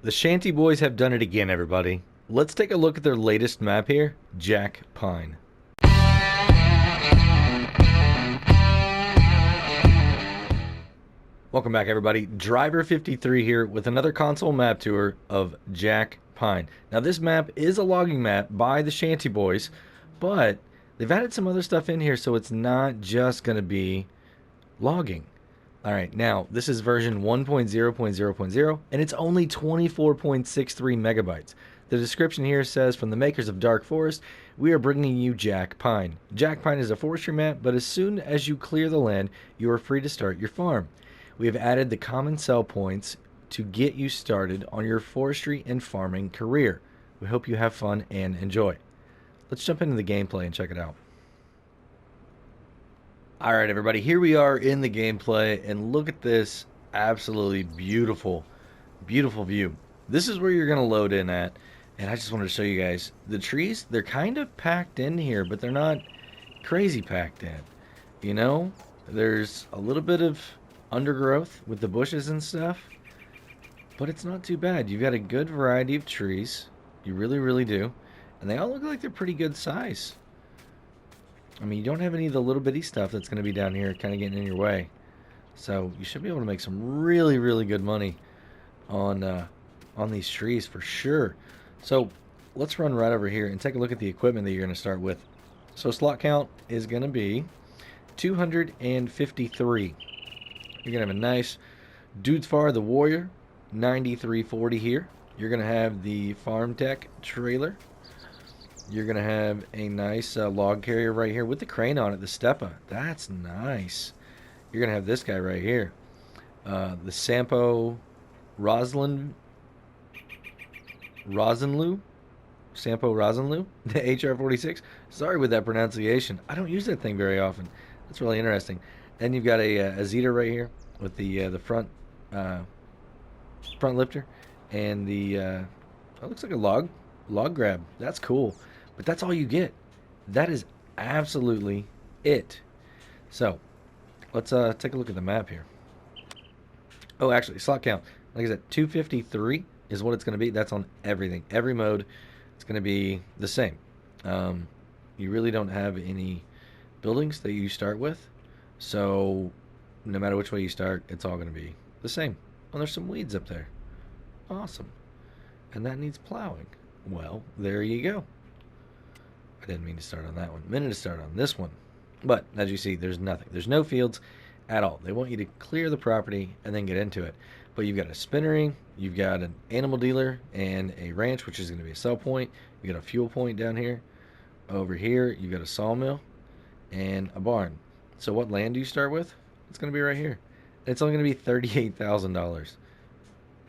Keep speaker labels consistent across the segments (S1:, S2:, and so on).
S1: The Shanty Boys have done it again, everybody. Let's take a look at their latest map here, Jack Pine. Welcome back, everybody. Driver53 here with another console map tour of Jack Pine. Now, this map is a logging map by the Shanty Boys, but they've added some other stuff in here, so it's not just going to be logging. All right, now this is version 1.0.0.0, and it's only 24.63 megabytes. The description here says, from the makers of Dark Forest, we are bringing you Jack Pine. Jack Pine is a forestry map, but as soon as you clear the land, you are free to start your farm. We have added the common sell points to get you started on your forestry and farming career. We hope you have fun and enjoy. Let's jump into the gameplay and check it out. Alright, everybody, here we are in the gameplay, and look at this absolutely beautiful view. This is where you're going to load in at, and I just wanted to show you guys. The trees, they're kind of packed in here, but they're not crazy packed in. You know, there's a little bit of undergrowth with the bushes and stuff, but it's not too bad. You've got a good variety of trees. You really do, and they all look like they're pretty good size. I mean, you don't have any of the little bitty stuff that's going to be down here kind of getting in your way. So you should be able to make some really good money on these trees for sure. So let's run right over here and take a look at the equipment that you're going to start with. So slot count is going to be 253. You're going to have a nice Dudes Far the Warrior 9340 here. You're going to have the Farm Tech trailer. You're going to have a nice log carrier right here with the crane on it, the Steppa. That's nice. You're going to have this guy right here. The Sampo Rosenlu, the HR46. Sorry with that pronunciation. I don't use that thing very often. That's really interesting. Then you've got a Zeta right here with the front lifter and the it looks like a log grab. That's cool. But that's all you get. That is absolutely it. So let's take a look at the map here. Oh, actually, slot count. Like I said, 253 is what it's going to be. That's on everything. Every mode, it's going to be the same. You really don't have any buildings that you start with. So no matter which way you start, it's all going to be the same. Oh, there's some weeds up there. Awesome. And that needs plowing. Well, there you go. I didn't mean to start on that one. Meant to start on this one. But as you see, there's nothing. There's no fields at all. They want you to clear the property and then get into it. But you've got a spinnery, you've got an animal dealer, and a ranch, which is going to be a sell point. You got a fuel point down here. Over here, you've got a sawmill and a barn. So what land do you start with? It's going to be right here. It's only going to be $38,000.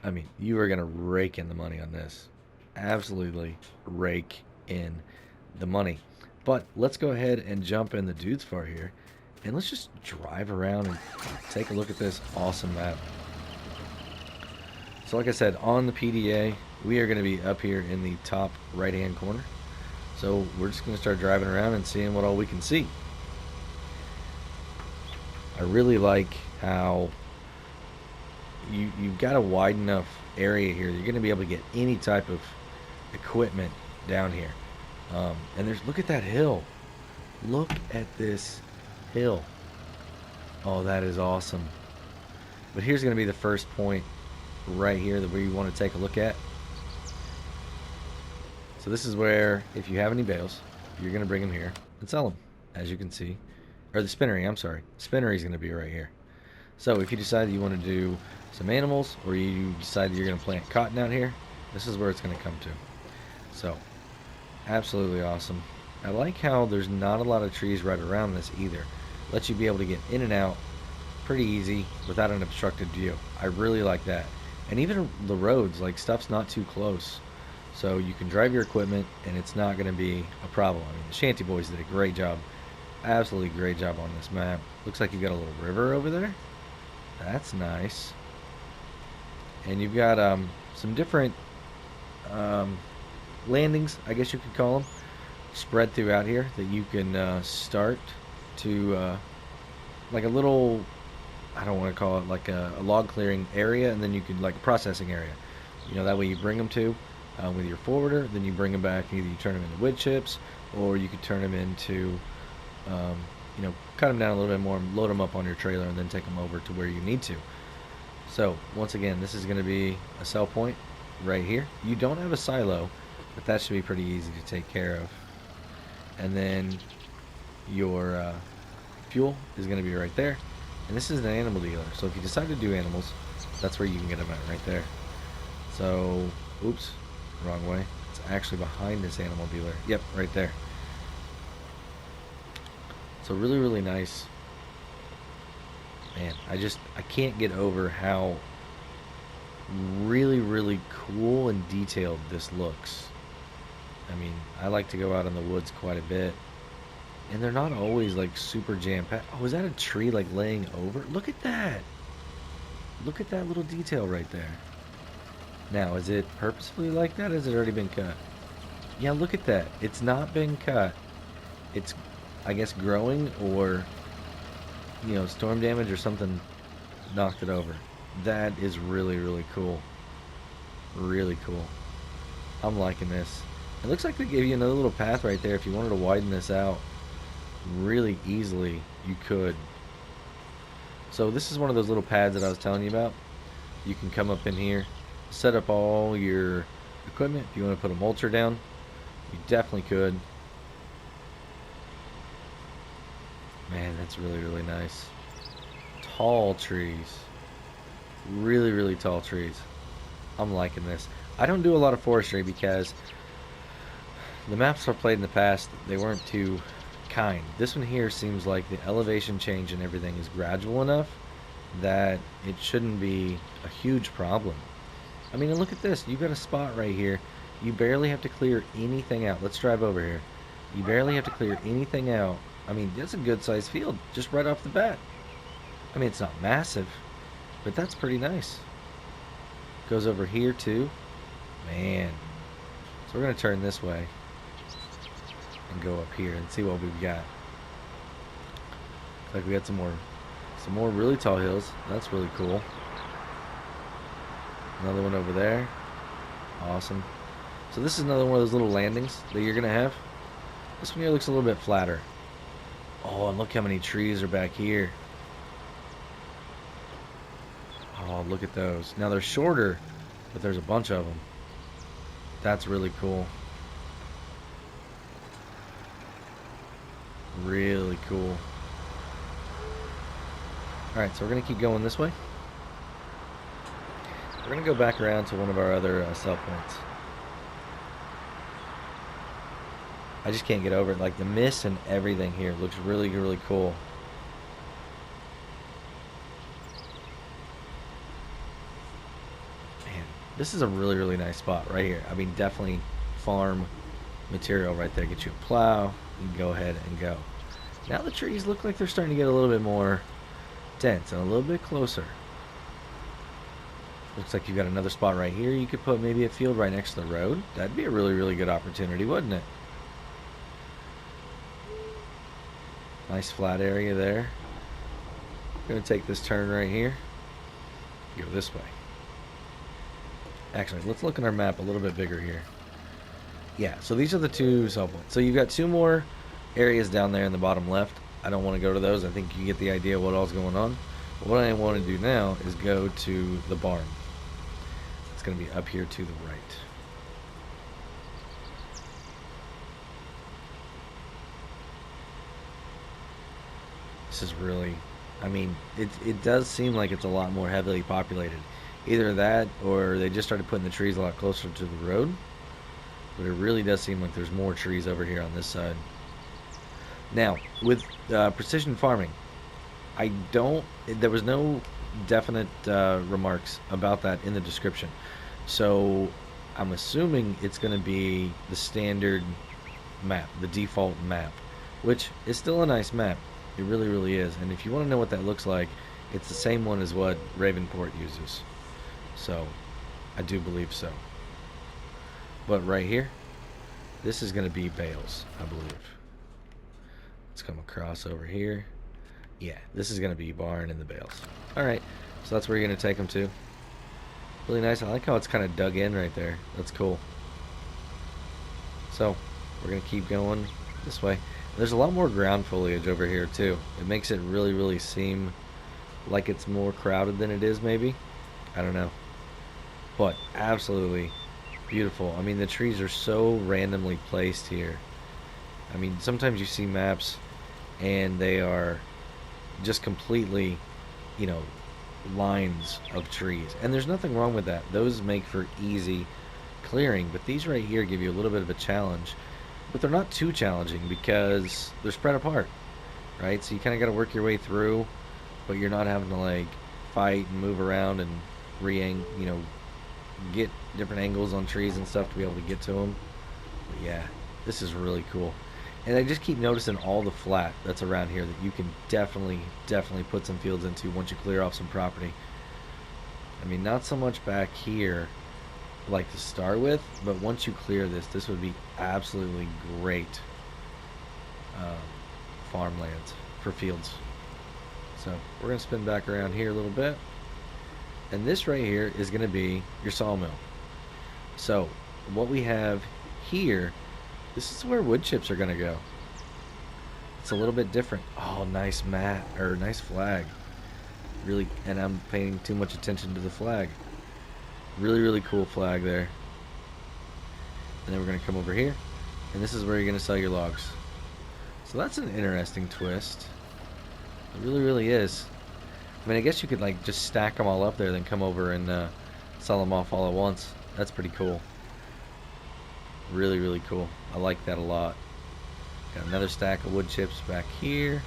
S1: I mean, you are going to rake in the money on this. Absolutely rake in the money. But let's go ahead and jump in the Dudes Far here, and let's just drive around and take a look at this awesome map. So like I said, on the PDA, we are going to be up here in the top right hand corner. So we're just going to start driving around and seeing what all we can see. I really like how you've got a wide enough area here. You're going to be able to get any type of equipment down here. And look at that hill. Look at this hill. Oh, that is awesome. But here's going to be the first point right here that we want to take a look at. So this is where, if you have any bales, you're going to bring them here and sell them, as you can see. Or the spinnery, I'm sorry. Spinnery is going to be right here. So if you decide that you want to do some animals, or you decide that you're going to plant cotton out here, this is where it's going to come to. So absolutely awesome. I like how there's not a lot of trees right around this either. Lets you be able to get in and out pretty easy without an obstructed view. I really like that. And even the roads, like, stuff's not too close. So you can drive your equipment and it's not going to be a problem. I mean, the Shanty Boys did a great job. Absolutely great job on this map. Looks like you got a little river over there. That's nice. And you've got some different landings, I guess you could call them, spread throughout here that you can start to like a little, I don't want to call it like a log clearing area, and then you can, like, a processing area. You know, that way you bring them to with your forwarder, then you bring them back. Either you turn them into wood chips, or you could turn them into, um, you know, cut them down a little bit more, load them up on your trailer, and then take them over to where you need to. So once again, this is going to be a sell point right here. You don't have a silo, but that should be pretty easy to take care of. And then your fuel is going to be right there. And this is an animal dealer, so if you decide to do animals, that's where you can get them at, right there. So, oops, wrong way. It's actually behind this animal dealer. Yep, right there. So really, really nice. Man, I can't get over how really, really cool and detailed this looks. I mean, I like to go out in the woods quite a bit, and they're not always like super jam-packed. Oh, is that a tree like laying over? Look at that. Look at that little detail right there. Now, is it purposefully like that, or has it already been cut? Yeah, look at that. It's not been cut. It's, I guess, growing, or, you know, storm damage or something knocked it over. That is really, really cool. Really cool. I'm liking this. It looks like they gave you another little path right there. If you wanted to widen this out really easily, you could. So this is one of those little pads that I was telling you about. You can come up in here, set up all your equipment. If you want to put a mulcher down, you definitely could. Man, that's really, really nice. Tall trees. Really, really tall trees. I'm liking this. I don't do a lot of forestry because the maps I've played in the past, they weren't too kind. This one here seems like the elevation change and everything is gradual enough that it shouldn't be a huge problem. I mean, and look at this. You've got a spot right here. You barely have to clear anything out. Let's drive over here. You barely have to clear anything out. I mean, that's a good sized field just right off the bat. I mean, it's not massive, but that's pretty nice. Goes over here too. Man. So we're going to turn this way and go up here and see what we've got. Looks like we got some more really tall hills. That's really cool. Another one over there. Awesome. So this is another one of those little landings that you're gonna have. This one here looks a little bit flatter. Oh, and look how many trees are back here. Oh, look at those. Now they're shorter, but there's a bunch of them. That's really cool. Really cool. Alright, so we're going to keep going this way. We're going to go back around to one of our other sell points. I just can't get over it. Like, the mist and everything here looks really, really cool. Man, this is a really, really nice spot right here. I mean, definitely farm material right there. Get you a plow. You can go ahead and go. Now the trees look like they're starting to get a little bit more dense and a little bit closer. Looks like you've got another spot right here. You could put maybe a field right next to the road. That'd be a really, really good opportunity, wouldn't it? Nice flat area there. Gonna take this turn right here. Go this way. Actually, let's look at our map a little bit bigger here. Yeah, so these are the two sell points. So you've got two more areas down there in the bottom left. I don't want to go to those. I think you get the idea of what all's going on. But what I want to do now is go to the barn. It's going to be up here to the right. This is really, I mean, it does seem like it's a lot more heavily populated. Either that, or they just started putting the trees a lot closer to the road. But it really does seem like there's more trees over here on this side. Now, with precision farming, there was no definite remarks about that in the description. So I'm assuming it's going to be the standard map, the default map, which is still a nice map. It really, really is. And if you want to know what that looks like, it's the same one as what Ravenport uses. So I do believe so. But right here, this is going to be bales, I believe. Let's come across over here. Yeah, this is going to be barn and the bales. Alright, so that's where you're going to take them to. Really nice. I like how it's kind of dug in right there. That's cool. So, we're going to keep going this way. There's a lot more ground foliage over here, too. It makes it really, really seem like it's more crowded than it is, maybe. I don't know. But absolutely beautiful. I mean, the trees are so randomly placed here. I mean, sometimes you see maps and they are just completely, you know, lines of trees. And there's nothing wrong with that. Those make for easy clearing. But these right here give you a little bit of a challenge. But they're not too challenging because they're spread apart, right? So you kind of got to work your way through, but you're not having to like fight and move around and get different angles on trees and stuff to be able to get to them. But yeah, this is really cool. And I just keep noticing all the flat that's around here that you can definitely put some fields into once you clear off some property. I mean, not so much back here, like to start with, but once you clear this, this would be absolutely great farmland for fields. So we're going to spin back around here a little bit. And this right here is going to be your sawmill. So what we have here, this is where wood chips are going to go. It's a little bit different. Oh, nice mat, or nice flag. Really, and I'm paying too much attention to the flag. Really, really cool flag there. And then we're going to come over here. And this is where you're going to sell your logs. So that's an interesting twist. It really, really is. I mean, I guess you could like just stack them all up there, then come over and sell them off all at once. That's pretty cool. Really, really cool. I like that a lot. Got another stack of wood chips back here.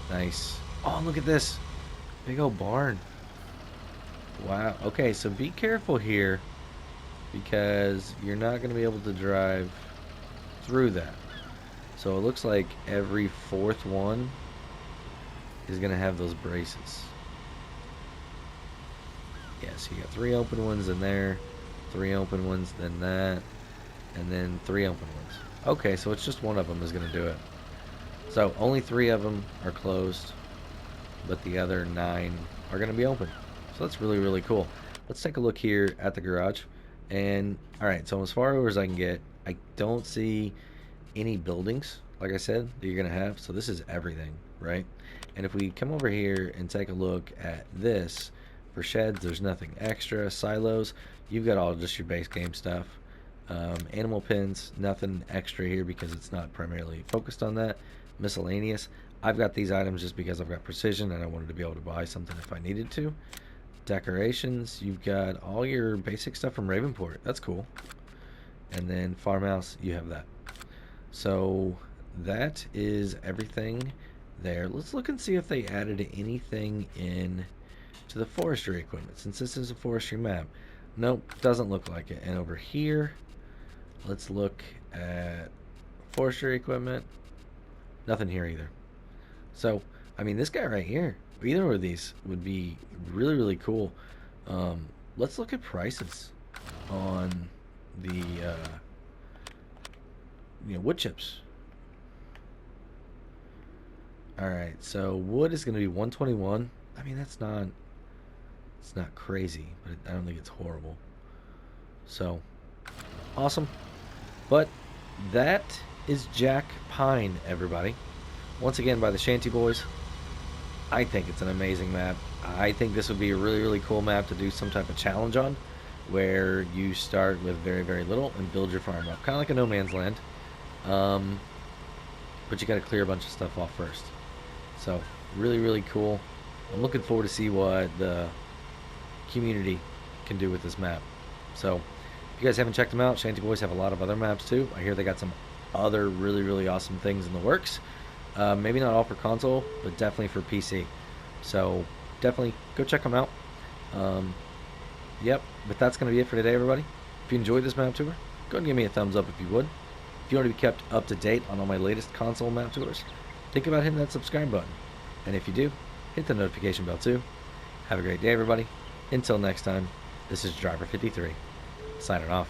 S1: Nice. Oh, look at this. Big old barn. Wow. Okay, so be careful here because you're not going to be able to drive through that. So it looks like every fourth one is going to have those braces. Yes, you got 3 open ones in there, 3 open ones, then that, and then 3 open ones. Okay, so it's just one of them is going to do it. So only 3 of them are closed, but the other 9 are going to be open. So that's really, really cool. Let's take a look here at the garage. And alright, so as far over as I can get, I don't see any buildings, like I said, that you're going to have. So this is everything, right? And if we come over here and take a look at this, for sheds, there's nothing extra. Silos, you've got all just your base game stuff. Animal pens, nothing extra here because it's not primarily focused on that. Miscellaneous, I've got these items just because I've got precision and I wanted to be able to buy something if I needed to. Decorations, you've got all your basic stuff from Ravenport. That's cool. And then farmhouse, you have that. So that is everything there. Let's look and see if they added anything in to the forestry equipment, since this is a forestry map. Nope, doesn't look like it. And over here, let's look at forestry equipment. Nothing here either. So, I mean, this guy right here, either of these would be really, really cool. Let's look at prices on the wood chips. Alright, so wood is going to be 121. I mean, it's not crazy, but I don't think it's horrible. So, awesome. But that is Jack Pine, everybody. Once again, by the Shanty Boys. I think it's an amazing map. I think this would be a really, really cool map to do some type of challenge on, where you start with very, very little and build your farm up. Kind of like a no man's land. But you got to clear a bunch of stuff off first. So, really, really cool. I'm looking forward to see what the community can do with this map. So, if you guys haven't checked them out, Shanty Boys have a lot of other maps too. I hear they got some other really, really awesome things in the works. Maybe not all for console, but definitely for PC. So, definitely go check them out. Yep, but that's going to be it for today, everybody. If you enjoyed this map tour, go ahead and give me a thumbs up if you would. If you want to be kept up to date on all my latest console map tours, think about hitting that subscribe button. And if you do, hit the notification bell too. Have a great day, everybody. Until next time, this is Driver53, signing off.